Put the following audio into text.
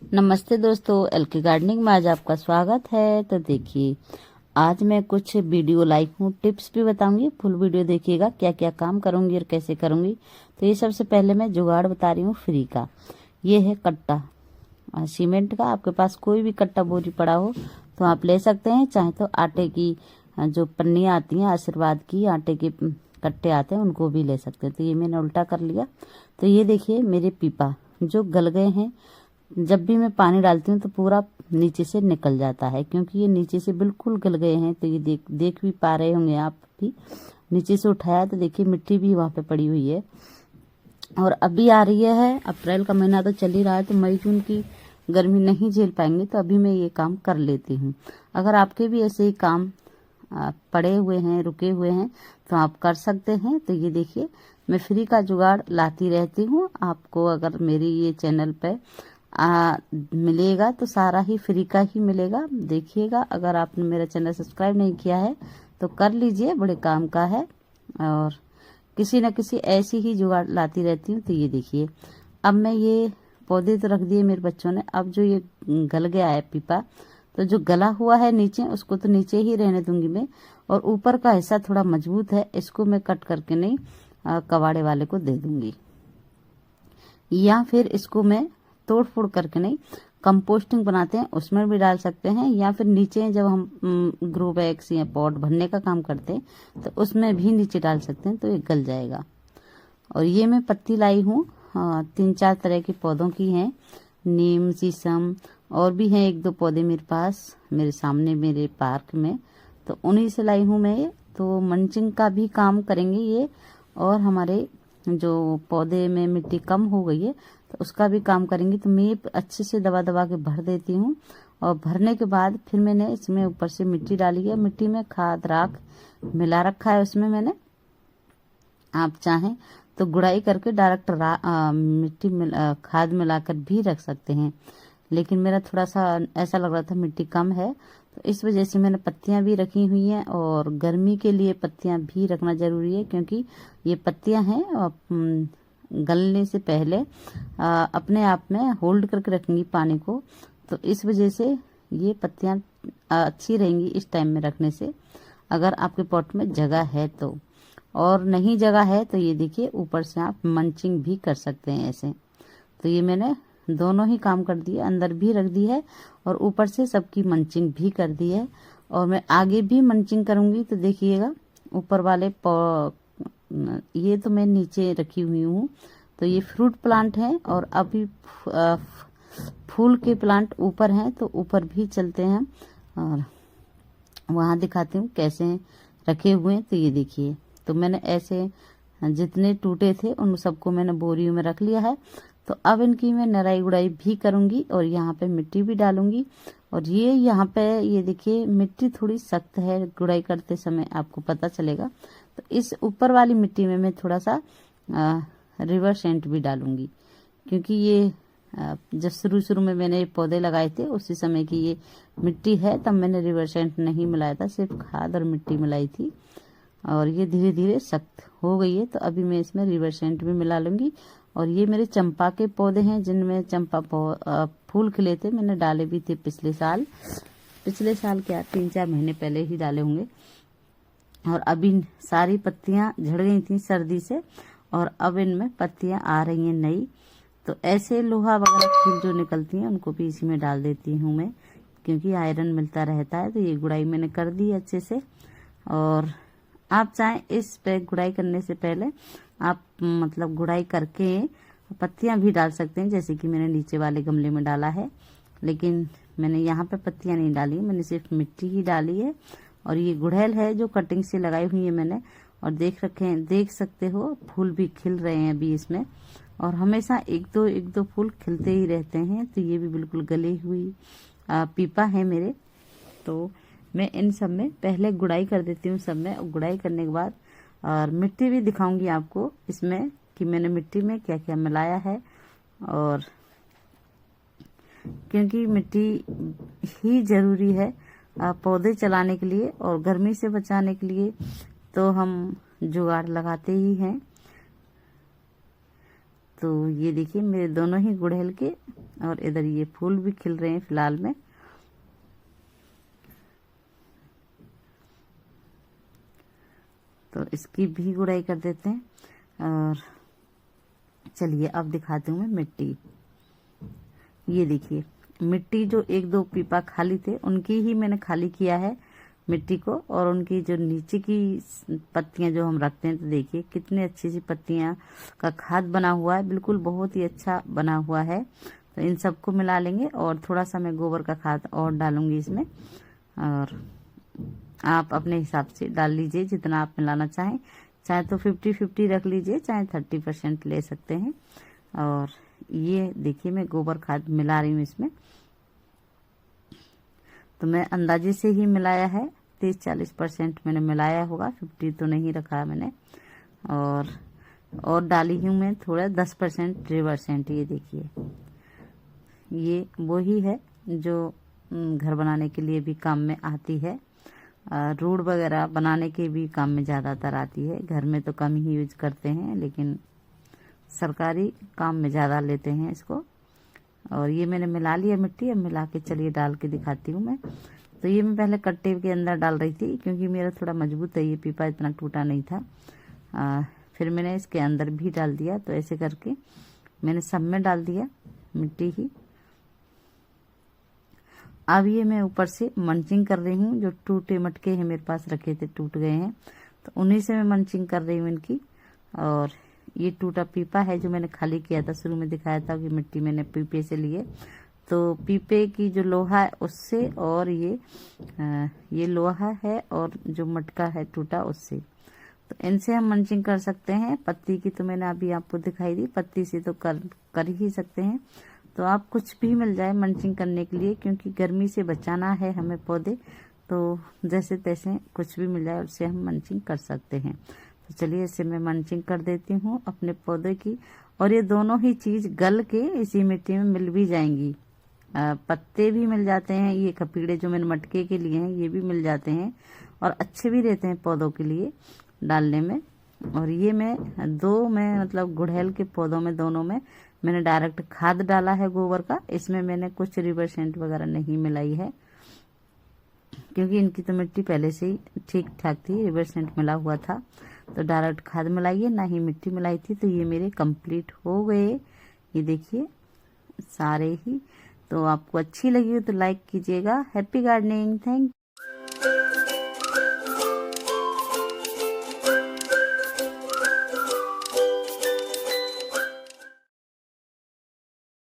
नमस्ते दोस्तों, LK gardening में आज आपका स्वागत है। तो देखिए, आज मैं कुछ वीडियो लाइक हूँ, टिप्स भी बताऊंगी। फुल वीडियो देखिएगा, क्या क्या काम करूंगी और कैसे करूंगी। तो ये सबसे पहले मैं जुगाड़ बता रही हूँ फ्री का। ये है कट्टा सीमेंट का। आपके पास कोई भी कट्टा बोरी पड़ा हो तो आप ले सकते हैं, चाहे तो आटे की जो पन्नियाँ आती हैं, आशीर्वाद की आटे के कट्टे आते हैं, उनको भी ले सकते हैं। तो ये मैंने उल्टा कर लिया। तो ये देखिए मेरे पीपा जो गल गए हैं। जब भी मैं पानी डालती हूँ तो पूरा नीचे से निकल जाता है, क्योंकि ये नीचे से बिल्कुल गल गए हैं। तो ये देख भी पा रहे होंगे आप भी। नीचे से उठाया तो देखिए मिट्टी भी वहाँ पे पड़ी हुई है। और अभी आ रही है अप्रैल का महीना, तो चल ही रहा है। तो मई जून की गर्मी नहीं झेल पाएंगे, तो अभी मैं ये काम कर लेती हूँ। अगर आपके भी ऐसे ही काम पड़े हुए हैं, रुके हुए हैं, तो आप कर सकते हैं। तो ये देखिए, मैं फ्री का जुगाड़ लाती रहती हूँ। आपको अगर मेरी ये चैनल पे मिलेगा तो सारा ही फ्री का ही मिलेगा। देखिएगा, अगर आपने मेरा चैनल सब्सक्राइब नहीं किया है तो कर लीजिए, बड़े काम का है। और किसी न किसी ऐसी ही जुगाड़ लाती रहती हूँ। तो ये देखिए, अब मैं ये पौधे तो रख दिए मेरे बच्चों ने। अब जो ये गल गया है पीपा, तो जो गला हुआ है नीचे, उसको तो नीचे ही रहने दूंगी मैं। और ऊपर का हिस्सा थोड़ा मजबूत है, इसको मैं कट करके नहीं कबाड़े वाले को दे दूंगी, या फिर इसको मैं तोड़ फोड़ करके नहीं, कंपोस्टिंग बनाते हैं उसमें भी डाल सकते हैं, या फिर नीचे जब हम ग्रो बैग्स या पॉट भरने का काम करते हैं तो उसमें भी नीचे डाल सकते हैं, तो ये गल जाएगा। और ये मैं पत्ती लाई हूँ 3-4 तरह के पौधों की हैं, नीम, शीशम, और भी हैं 1-2 पौधे मेरे पास, मेरे सामने मेरे पार्क में। तो उन्हीं से लाई हूँ मैं ये। तो मल्चिंग का भी काम करेंगे ये, और हमारे जो पौधे में मिट्टी कम हो गई है तो उसका भी काम करेंगे। तो मैं अच्छे से दबा दबा के भर देती हूँ। और भरने के बाद फिर मैंने इसमें ऊपर से मिट्टी डाली है। मिट्टी में खाद राख मिला रखा है उसमें मैंने। आप चाहें तो गुड़ाई करके डायरेक्ट मिट्टी खाद मिलाकर भी रख सकते हैं, लेकिन मेरा थोड़ा सा ऐसा लग रहा था मिट्टी कम है, तो इस वजह से मैंने पत्तियां भी रखी हुई हैं। और गर्मी के लिए पत्तियां भी रखना जरूरी है, क्योंकि ये पत्तियां हैं गलने से पहले अपने आप में होल्ड करके रखेंगी पानी को। तो इस वजह से ये पत्तियां अच्छी रहेंगी इस टाइम में रखने से, अगर आपके पॉट में जगह है तो। और नहीं जगह है तो ये देखिए, ऊपर से आप मंचिंग भी कर सकते हैं ऐसे। तो ये मैंने दोनों ही काम कर दिए, अंदर भी रख दी है और ऊपर से सबकी मंचिंग भी कर दी है। और मैं आगे भी मंचिंग करूंगी। तो देखिएगा, ऊपर वाले ये तो मैं नीचे रखी हुई हूँ। तो ये फ्रूट प्लांट है, और अभी फूल के प्लांट ऊपर हैं, तो ऊपर भी चलते हैं और वहां दिखाती हूँ कैसे रखे हुए हैं। तो ये देखिए, तो मैंने ऐसे जितने टूटे थे उन सबको मैंने बोरियों में रख लिया है। तो अब इनकी मैं नराई गुड़ाई भी करूंगी, और यहाँ पे मिट्टी भी डालूंगी। और ये यहाँ पे ये देखिए, मिट्टी थोड़ी सख्त है, गुड़ाई करते समय आपको पता चलेगा। तो इस ऊपर वाली मिट्टी में मैं थोड़ा सा रिवर सेंट भी डालूंगी, क्योंकि ये जब शुरू शुरू में मैंने पौधे लगाए थे उसी समय की ये मिट्टी है, तब मैंने रिवर सेंट नहीं मिलाया था, सिर्फ खाद और मिट्टी मिलाई थी। और ये धीरे धीरे सख्त हो गई है, तो अभी मैं इसमें रिवर सेंट भी मिला लूंगी। और ये मेरे चंपा के पौधे हैं, जिनमें चंपा फूल खिले थे, मैंने डाले भी थे पिछले साल क्या 3-4 महीने पहले ही डाले होंगे। और अभी सारी पत्तियां झड़ गई थी सर्दी से, और अब इनमें पत्तियां आ रही हैं नई। तो ऐसे लोहा वगैरह खील जो निकलती हैं उनको भी इसी में डाल देती हूँ मैं, क्योंकि आयरन मिलता रहता है। तो ये गुड़ाई मैंने कर दी अच्छे से। और आप चाहें इस पे गुड़ाई करने से पहले आप मतलब गुड़ाई करके पत्तियां भी डाल सकते हैं, जैसे कि मैंने नीचे वाले गमले में डाला है। लेकिन मैंने यहाँ पे पत्तियां नहीं डाली, मैंने सिर्फ मिट्टी ही डाली है। और ये गुड़हल है जो कटिंग से लगाई हुई है मैंने, और देख सकते हो फूल भी खिल रहे हैं अभी इसमें। और हमेशा एक दो फूल खिलते ही रहते हैं। तो ये भी बिल्कुल गली हुई पीपा है मेरे। तो मैं इन सब में पहले गुड़ाई कर देती हूँ सब में, और गुड़ाई करने के बाद और मिट्टी भी दिखाऊंगी आपको इसमें कि मैंने मिट्टी में क्या क्या मिलाया है। और क्योंकि मिट्टी ही जरूरी है पौधे चलाने के लिए और गर्मी से बचाने के लिए, तो हम जुगाड़ लगाते ही हैं। तो ये देखिए मेरे दोनों ही गुड़हल के, और इधर ये फूल भी खिल रहे हैं फिलहाल में। तो इसकी भी गुड़ाई कर देते हैं। और चलिए अब दिखाती हूँ मैं मिट्टी। ये देखिए मिट्टी जो 1-2 पीपा खाली थे उनकी ही मैंने खाली किया है मिट्टी को, और उनकी जो नीचे की पत्तियां जो हम रखते हैं, तो देखिए कितनी अच्छी सी पत्तियां का खाद बना हुआ है, बिल्कुल बहुत ही अच्छा बना हुआ है। तो इन सबको मिला लेंगे और थोड़ा सा मैं गोबर का खाद और डालूंगी इसमें। और आप अपने हिसाब से डाल लीजिए जितना आप मिलाना चाहें, चाहे तो 50-50 रख लीजिए, चाहे 30% ले सकते हैं। और ये देखिए मैं गोबर खाद मिला रही हूँ इसमें। तो मैं अंदाजे से ही मिलाया है, 30-40% मैंने मिलाया होगा, 50 तो नहीं रखा मैंने। और डाली हूँ मैं थोड़ा 10% 3%। ये देखिए ये वही है जो घर बनाने के लिए भी काम में आती है, रोड वगैरह बनाने के भी काम में ज़्यादातर आती है। घर में तो कम ही यूज करते हैं, लेकिन सरकारी काम में ज़्यादा लेते हैं इसको। और ये मैंने मिला लिया मिट्टी, अब मिला के चलिए डाल के दिखाती हूँ मैं। तो ये मैं पहले कट्टे के अंदर डाल रही थी, क्योंकि मेरा थोड़ा मजबूत है ये पीपा, इतना टूटा नहीं था। फिर मैंने इसके अंदर भी डाल दिया। तो ऐसे करके मैंने सब में डाल दिया मिट्टी ही। अब ये मैं ऊपर से मंचिंग कर रही हूँ। जो टूटे मटके हैं मेरे पास रखे थे, टूट गए हैं, तो उन्हीं से मैं मंचिंग कर रही हूँ इनकी। और ये टूटा पीपा है जो मैंने खाली किया था, शुरू में दिखाया था कि मिट्टी मैंने पीपे से लिए। तो पीपे की जो लोहा है उससे, और ये लोहा है और जो मटका है टूटा उससे, तो इनसे हम मंचिंग कर सकते हैं। पत्ती की तो मैंने अभी आपको दिखाई दी, पत्ती से तो कर ही सकते हैं। तो आप कुछ भी मिल जाए मंचिंग करने के लिए, क्योंकि गर्मी से बचाना है हमें पौधे, तो जैसे तैसे कुछ भी मिल जाए उससे हम मंचिंग कर सकते हैं। तो चलिए इसे मैं मंचिंग कर देती हूँ अपने पौधे की। और ये दोनों ही चीज गल के इसी मिट्टी में मिल भी जाएंगी। पत्ते भी मिल जाते हैं, ये खपीड़े जो मैंने मटके के लिए हैं ये भी मिल जाते हैं, और अच्छे भी रहते हैं पौधों के लिए डालने में। और ये मैं मतलब गुड़हल के पौधों में दोनों में मैंने डायरेक्ट खाद डाला है गोबर का। इसमें मैंने कुछ रिवर्सेंट वगैरह नहीं मिलाई है, क्योंकि इनकी तो मिट्टी पहले से ही ठीक ठाक थी, रिवर्सेंट मिला हुआ था। तो डायरेक्ट खाद मिलाई है, ना ही मिट्टी मिलाई थी। तो ये मेरे कंप्लीट हो गए, ये देखिए सारे ही। तो आपको अच्छी लगी हो तो लाइक कीजिएगा। Happy gardening, thank